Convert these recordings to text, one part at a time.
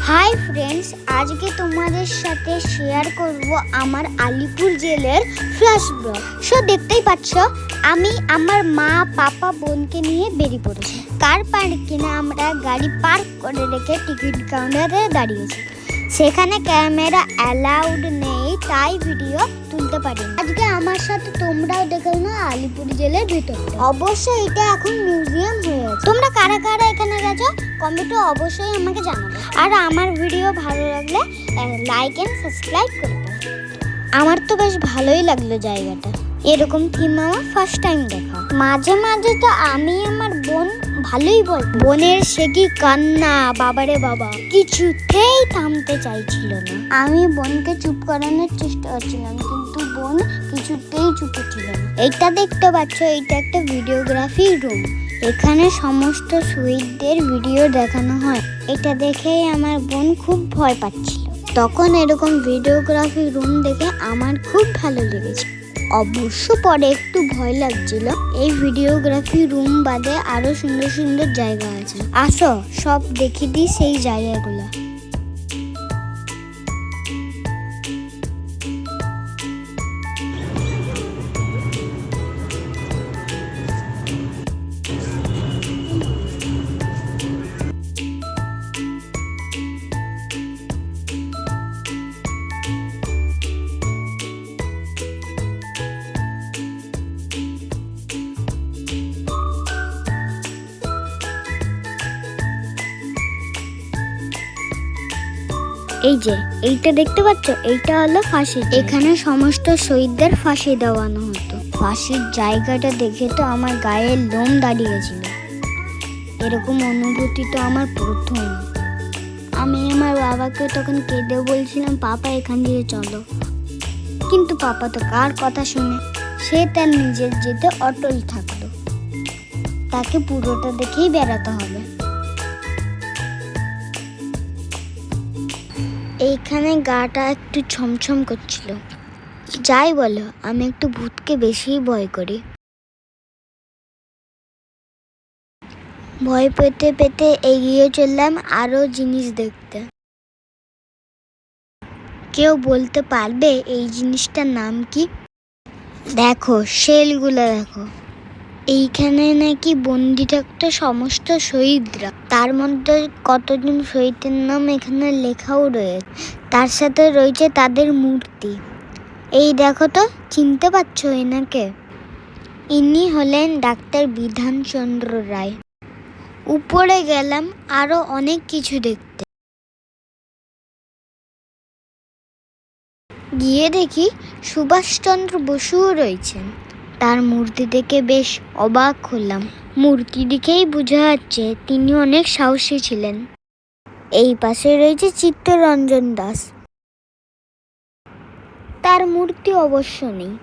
Hi friends, আজকে তোমাদের সাথে শেয়ার করব আমার আলিপুর জেলের ফ্ল্যাশ ব্লগ। সো দেখতেই পাচ্ছ, আমি আমার মা, পাপা, বোনকে নিয়ে বেরিয়ে পড়েছি। কার পার্কে না আমরা গাড়ি পার্ক করে রেখে টিকিট কাউন্টারে দাঁড়িয়েছি। সেখানে ক্যামেরা অ্যালাউড নেই, তাই ভিডিও তুলতে পারি। আজকে আমার সাথে তোমরাও দেখো না আলিপুর জেলের ভিতর। অবশ্যই এটা এখন মিউজিয়াম হয়ে আছে। তোমরা কারা কারা এখানে গেছো কমেন্টে অবশ্যই আমাকে জানাবে। আর আমার ভিডিও ভালো লাগলে লাইক এন্ড সাবস্ক্রাইব করবে। আমার তো বেশ ভালোই লাগলো জায়গাটা। এরকম থিম আমার ফার্স্ট টাইম দেখা। মাঝে মাঝে তো আমি আমার বোন ভালোই বল, বোনের সে কি কান্না, বাবারে বাবা, কিছুতেই থামতে চাইছিল না। আমি বোনকে চুপ করানোর চেষ্টা করছিলাম, কিন্তু বোন কিছুতেই চুপ ছিল না। এইটা দেখতে পাচ্ছ, এইটা একটা ভিডিওগ্রাফি রুম। এখানে সমস্ত শহীদদের ভিডিও দেখানো হয়। এটা দেখেই আমার বোন খুব ভয় পাচ্ছিল। তখন এরকম ভিডিওগ্রাফি রুম দেখে আমার খুব ভালো লেগেছে। অবশ্য পরে একটু ভয় লাগছিল। এই ভিডিওগ্রাফি রুম বাদে আরো সুন্দর সুন্দর জায়গা আছে। আসো সব দেখিয়ে দিই সেই জায়গাগুলো। এই যে এইটা দেখতে পাচ্ছ, এইটা হলো ফাঁসি। এখানে সমস্ত শহীদদের ফাঁসি দেওয়ানো হতো। ফাঁসির জায়গাটা দেখে তো আমার গায়ের লোম দাঁড়িয়েছিল। এরকম অনুভূতি তো আমার প্রথম। আমি আমার বাবাকে তখন কেঁদে বলছিলাম, পাপা এখান দিয়ে চলো, কিন্তু পাপা তো কার কথা শুনে। সে তার নিজের যেতে অটল থাকলো। তাকে পুরোটা দেখেই বেড়াতে হবে। এইখানে গাটা একটু ছমছম করছিল। যাই বলো, আমি একটু ভূতকে বেশিই ভয় করি। ভয় পেতে পেতে এগিয়ে চললাম আরো জিনিস দেখতে। কেউ বলতে পারবে এই জিনিসটার নাম কি? দেখো শেলগুলো দেখো। এইখানে নাকি বন্দি থাকতো সমস্ত শহীদরা। তার মধ্যে কতজন শহীদের নাম এখানে লেখাও রয়েছে। তার সাথে রয়েছে তাদের মূর্তি। এই দেখো তো, চিনতে পারছো এনাকে? ইনি হলেন ডাক্তার বিধানচন্দ্র রায়। উপরে গেলাম আরো অনেক কিছু দেখতে। গিয়ে দেখি সুভাষচন্দ্র বসুও রয়েছেন। তার মূর্তি দেখে বেশ অবাক হলাম। মূর্তি দেখেই বোঝা যাচ্ছে তিনি অনেক সাহসী ছিলেন। এই পাশে রয়েছে চিত্তরঞ্জন দাস। তার মূর্তি অবশ্য নেই।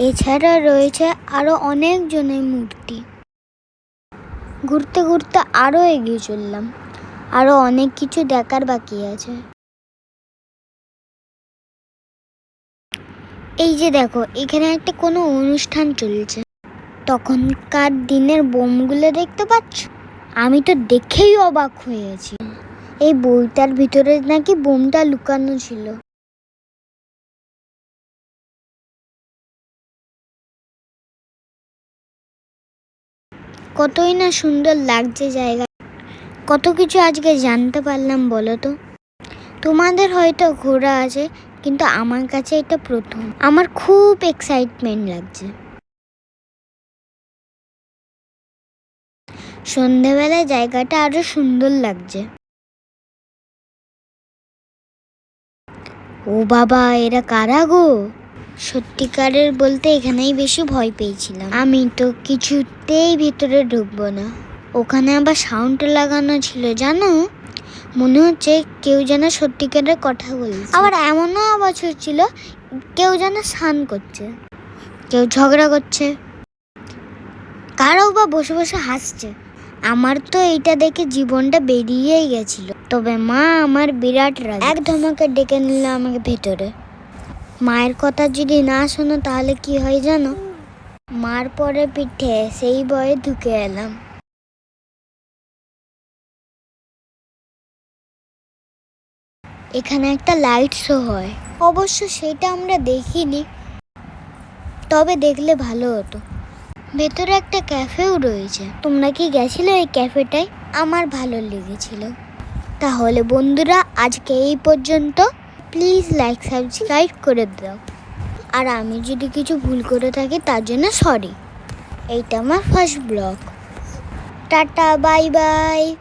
এছাড়া রয়েছে আরো অনেক জনের মূর্তি। ঘুরতে ঘুরতে আরো এগিয়ে চললাম। আরো অনেক কিছু দেখার বাকি আছে। এই যে দেখো, এখানে একটা কোনো অনুষ্ঠান চলছে। তখনকার দিনের বোমগুলো দেখতে পাচ্ছ? আমি তো দেখেই অবাক হয়েছি। এই বইটার ভিতরে নাকি বোমটা লুকানো ছিল। কতই না সুন্দর লাগছে জায়গা। কত কিছু আজকে জানতে পারলাম বলো তো। তোমাদের হয়তো ঘোরা আছে, কিন্তু আমার কাছে এটা প্রথম। আমার খুব এক্সাইটমেন্ট লাগছে। সন্ধ্যাবেলা জায়গাটা আরো সুন্দর লাগছে। ও বাবা, এরা কারা গো? সত্যিকারের বলতে এখানেই বেশি ভয় পেয়েছিলাম। আমি তো কিছুতেই ভিতরে ঢুকবো না। ওখানে আবার সাউন্ড লাগানো ছিল জানো। মনে হচ্ছে কেউ যেন সত্যিকারের কথা বলছে। আবার এমনও আওয়াজ হচ্ছিল কেউ যেন স্নান করছে, কেউ ঝগড়া করছে, কারও বা বসে বসে হাসছে। আমার তো এইটা দেখে জীবনটা বেরিয়েই গেছিল। তবে মা আমার বিরাট রাগ। এক ধমকে ডেকে নিল আমাকে ভেতরে। মায়ের কথা যদি না শোনো তাহলে কি হয় জানো? মার পরে পিঠে সেই ভয়ে ঢুকে এলাম। এখানে একটা লাইট শো হয়, অবশ্য সেটা আমরা দেখিনি, তবে দেখলে ভালো হতো। ভেতরে একটা ক্যাফেও রয়েছে। তোমরা কি গেছিলে এই ক্যাফেটায়? আমার ভালো লেগেছিল। তাহলে বন্ধুরা আজকে এই পর্যন্ত। প্লিজ লাইক সাবস্ক্রাইব করে দাও। আর আমি যদি কিছু ভুল করে থাকি তার জন্য সরি। এইটা আমার first blog. Tata, bye bye.